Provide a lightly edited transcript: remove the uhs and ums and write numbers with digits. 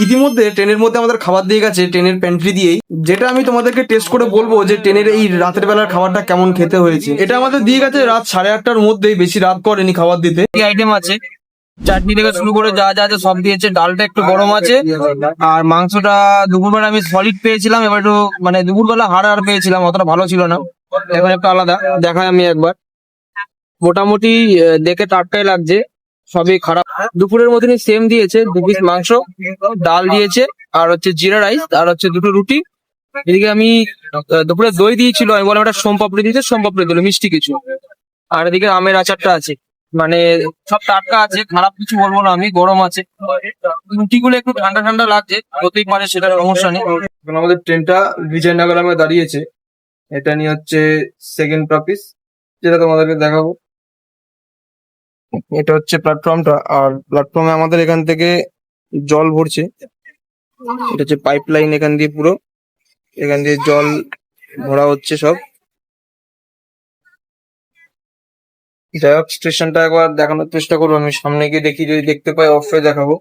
ইতিমধ্যে ট্রেনের মধ্যে আমাদের খাবার দিয়ে গেছে ট্রেনের প্যান্ট্রি দিয়েই, যেটা আমি তোমাদেরকে টেস্ট করে বলবো যে ট্রেনের এই রাতের বেলার খাবারটা কেমন খেতে হয়েছে। এটা আমাদের দিয়ে গেছে রাত 8:30টার মধ্যেই, বেশি রাত করেনি খাবার দিতে। কি আইটেম আছে, চাটনি থেকে শুরু করে যা যা আছে সব দিয়েছে। ডালটা একটু গরম আছে, আর মাংসটা দুপুরবেলা আমি সলিড পেয়েছিলাম, এবার একটু মানে দুপুরবেলা হাড় হাড় পেয়েছিলাম, অতটা ভালো ছিল না। এখন একটু আলাদা দেখায় আমি একবার। মোটামুটি দেখে টাটকাই লাগছে, সবই খারাপ। দুপুরের মতনই সেম দিয়েছে, 2 পিস মাংস, ডাল দিয়েছে, আর হচ্ছে জিরা রাইস, আর হচ্ছে 2টো রুটি। এদিকে আমি দুপুরে দই দিয়েছিল, আমি বললাম একটা সোমপাপড়ি দিয়েছে, সোমপাপড়ি দিল মিষ্টি কিছু। আর এদিকে আমের আচারটা আছে, মানে সব টাটকা আছে, খারাপ কিছু বলবো না আমি। গরম আছে, রুটিগুলো একটু ঠান্ডা ঠান্ডা লাগছে, হতেই পারে, সেটা সমস্যা নেই। এখন আমাদের ট্রেনটা বিজয়নগরমে দাঁড়িয়েছে। এটা নিয়ে হচ্ছে সেকেন্ড টপিস, যেটা তোমাদেরকে দেখাবো। এটা হচ্ছে প্ল্যাটফর্মটা, আর প্ল্যাটফর্মে আমাদের এখান থেকে জল ভরছে। এটা হচ্ছে পাইপ লাইন, এখান দিয়ে পুরো এখান দিয়ে জল ভরা হচ্ছে সব। যাই হোক, স্টেশনটা একবার দেখানোর চেষ্টা করবো, আমি সামনে গিয়ে দেখি, যদি দেখতে পাই অবশ্যই দেখাবো।